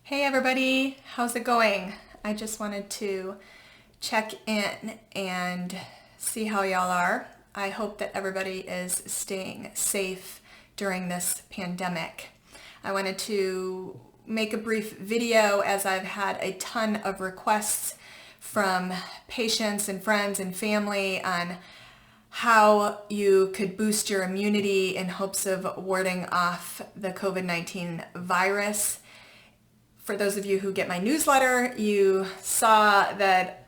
Hey everybody, how's it going? I just wanted to check in and see how y'all are. I hope that everybody is staying safe during this pandemic. I wanted to make a brief video as I've had a ton of requests from patients and friends and family on how you could boost your immunity in hopes of warding off the COVID-19 virus. For those of you who get my newsletter, you saw that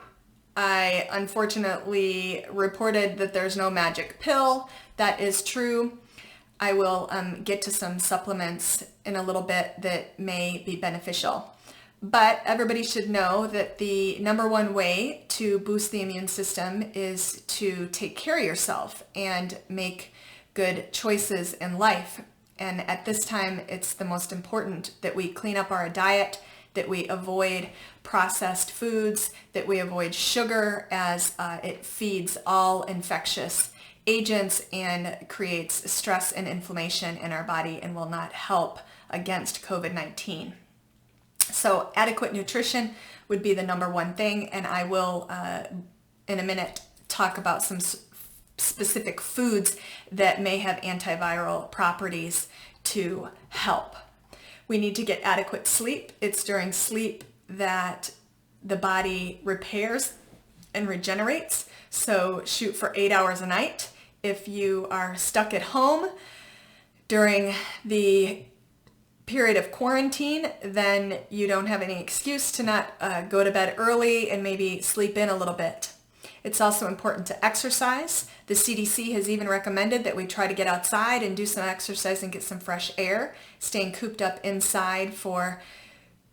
I unfortunately reported that there's no magic pill. That is true. I will get to some supplements in a little bit that may be beneficial. But everybody should know that the number one way to boost the immune system is to take care of yourself and make good choices in life. And at this time, it's the most important that we clean up our diet, that we avoid processed foods, that we avoid sugar as it feeds all infectious agents and creates stress and inflammation in our body and will not help against COVID-19. So adequate nutrition would be the number one thing, and I will, in a minute, talk about some specific foods that may have antiviral properties to help. We need to get adequate sleep. It's during sleep that the body repairs and regenerates. So shoot for 8 hours a night. If you are stuck at home during the period of quarantine, then you don't have any excuse to not go to bed early and maybe sleep in a little bit. It's also important to exercise. The CDC has even recommended that we try to get outside and do some exercise and get some fresh air. Staying cooped up inside for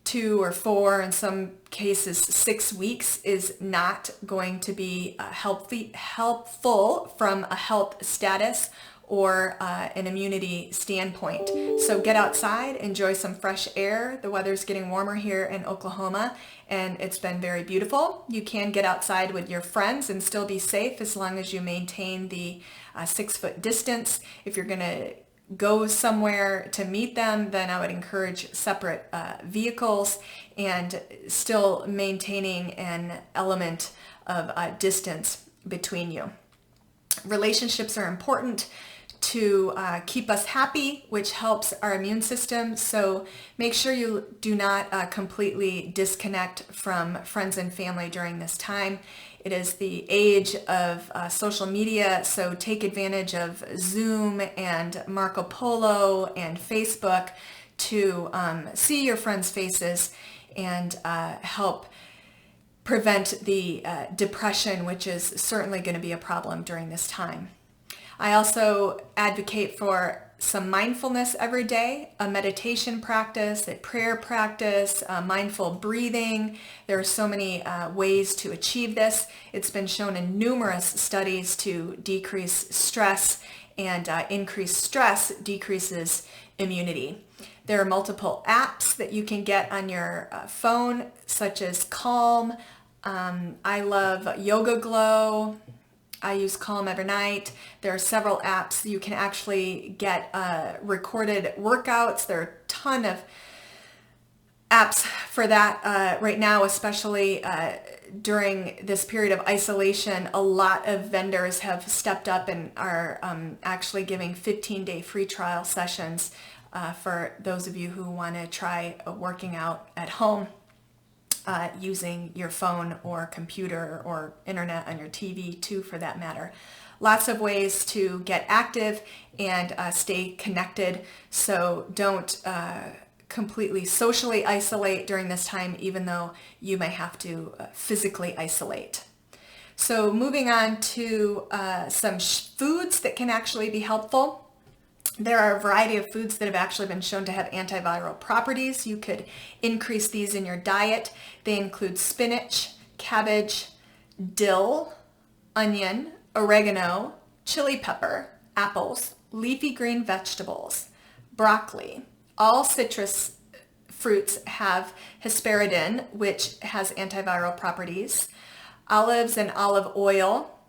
2 or 4, in some cases 6 weeks, is not going to be helpful from a health status or an immunity standpoint. So get outside, enjoy some fresh air. The weather's getting warmer here in Oklahoma and it's been very beautiful. You can get outside with your friends and still be safe as long as you maintain the 6-foot distance. If you're gonna go somewhere to meet them, then I would encourage separate vehicles and still maintaining an element of distance between you. Relationships are important to keep us happy, which helps our immune system. So make sure you do not completely disconnect from friends and family during this time. It is the age of social media, so take advantage of Zoom and Marco Polo and Facebook to see your friends' faces and help prevent the depression, which is certainly going to be a problem during this time. I also advocate for some mindfulness every day, a meditation practice, a prayer practice, mindful breathing. There are so many ways to achieve this. It's been shown in numerous studies to decrease stress, and increased stress decreases immunity. There are multiple apps that you can get on your phone, such as Calm. I love Yoga Glow. I use Calm every night. There are several apps. You can actually get recorded workouts. There are a ton of apps for that right now, especially during this period of isolation. A lot of vendors have stepped up and are actually giving 15-day free trial sessions for those of you who want to try working out at home. Using your phone or computer or internet on your TV too, for that matter. Lots of ways to get active and stay connected. So don't completely socially isolate during this time, even though you may have to physically isolate. So moving on to some foods that can actually be helpful. There are a variety of foods that have actually been shown to have antiviral properties. You could increase these in your diet. They include spinach, cabbage, dill, onion, oregano, chili pepper, apples, leafy green vegetables, broccoli. All citrus fruits have hesperidin, which has antiviral properties, olives and olive oil,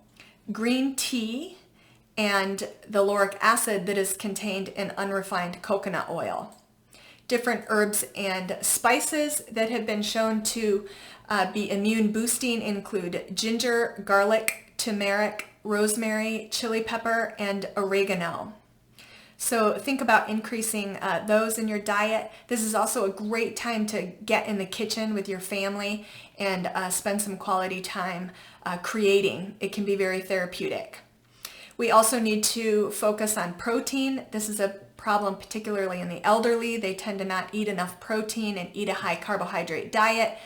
green tea, and the lauric acid that is contained in unrefined coconut oil. different herbs and spices that have been shown to be immune boosting include ginger, garlic, turmeric, rosemary, chili pepper, and oregano. So think about increasing those in your diet. This is also a great time to get in the kitchen with your family and spend some quality time creating. It can be very therapeutic. We also need to focus on protein. This is a problem particularly in the elderly. They tend to not eat enough protein and eat a high carbohydrate diet,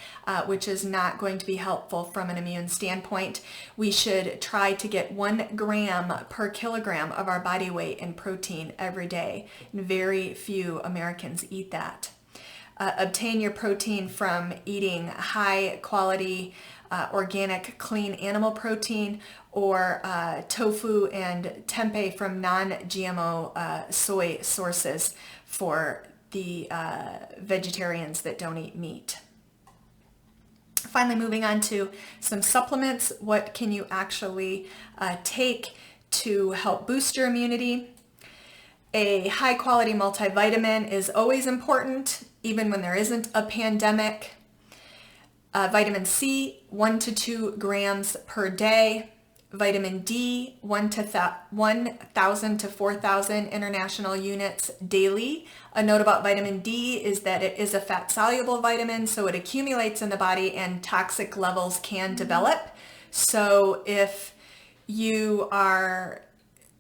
which is not going to be helpful from an immune standpoint. We should try to get 1 gram per kilogram of our body weight in protein every day. Very few Americans eat that. Obtain your protein from eating high quality organic clean animal protein or tofu and tempeh from non-GMO soy sources for the vegetarians that don't eat meat. Finally, moving on to some supplements. What can you actually take to help boost your immunity? A high quality multivitamin is always important, even when there isn't a pandemic. Vitamin C, 1 to 2 grams per day. Vitamin D, 1,000 to 4,000 international units daily. A note about vitamin D is that it is a fat-soluble vitamin, so it accumulates in the body and toxic levels can develop. So if you are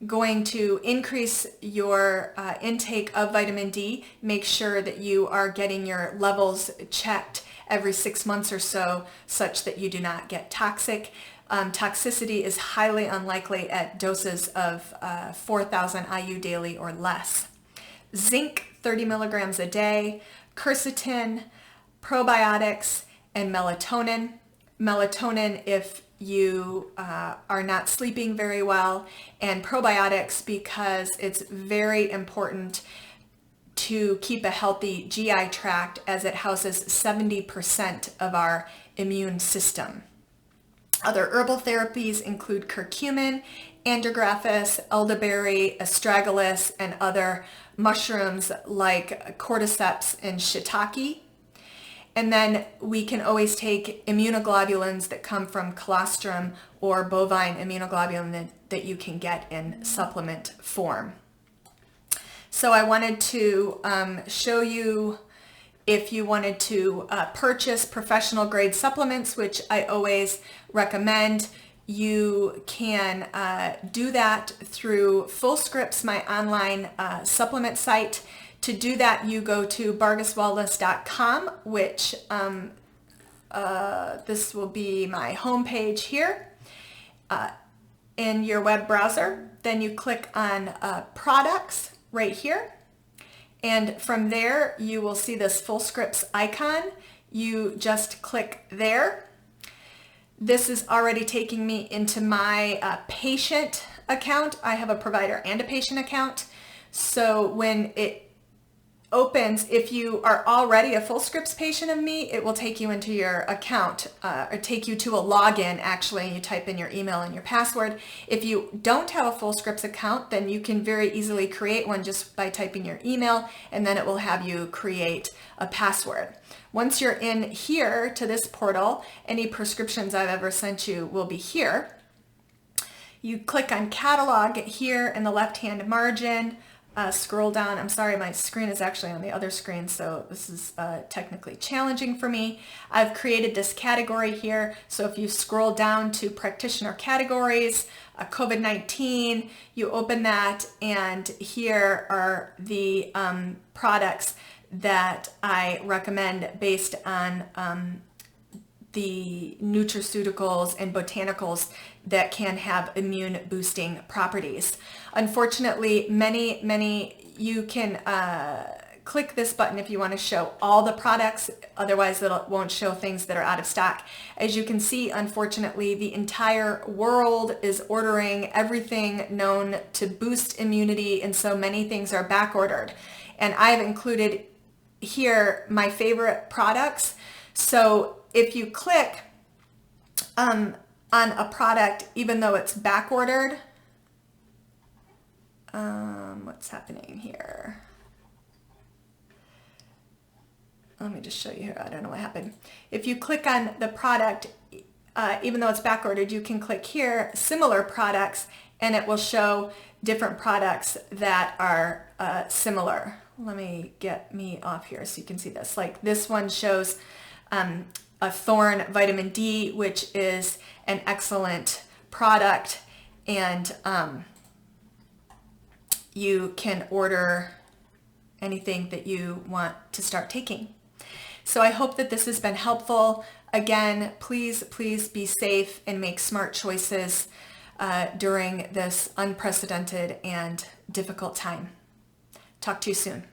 going to increase your intake of vitamin D, make sure that you are getting your levels checked every 6 months or so, such that you do not get toxic. Toxicity is highly unlikely at doses of 4,000 IU daily or less. Zinc, 30 milligrams a day, quercetin, probiotics, and melatonin. Melatonin if you are not sleeping very well, and probiotics because it's very important to keep a healthy GI tract as it houses 70% of our immune system. Other herbal therapies include curcumin, andrographis, elderberry, astragalus, and other mushrooms like cordyceps and shiitake. And then we can always take immunoglobulins that come from colostrum or bovine immunoglobulin that you can get in supplement form. So I wanted to show you, if you wanted to purchase professional grade supplements, which I always recommend, you can do that through FullScripts, my online supplement site. To do that, you go to bargaswellness.com, which this will be my homepage here in your web browser. Then you click on products right here. And from there, you will see this FullScripts icon. You just click there. This is already taking me into my patient account. I have a provider and a patient account. So when it opens, if you are already a FullScripts patient of me, it will take you into your account or take you to a login. Actually, you type in your email and your password. If you don't have a FullScripts account, then you can very easily create one just by typing your email, and then it will have you create a password. Once you're in here to this portal, any prescriptions I've ever sent you will be here. You click on catalog here in the left-hand margin. Scroll down. I'm sorry, my screen is actually on the other screen, so this is technically challenging for me. I've created this category here, so if you scroll down to practitioner categories, COVID-19, you open that, and here are the products that I recommend based on the nutraceuticals and botanicals that can have immune boosting properties. Unfortunately, many, you can click this button if you want to show all the products, otherwise it won't show things that are out of stock. As you can see, unfortunately, the entire world is ordering everything known to boost immunity, and so many things are back ordered. And I've included here my favorite products. So if you click on a product, even though it's back ordered, what's happening here? let me just show you here. I don't know what happened. If you click on the product, even though it's back ordered, you can click here, similar products, and it will show different products that are similar. Let me get me off here so you can see this. Like this one shows a Thorn vitamin D, which is an excellent product, and you can order anything that you want to start taking. So I hope that this has been helpful. Again, please be safe and make smart choices during this unprecedented and difficult time. Talk to you soon.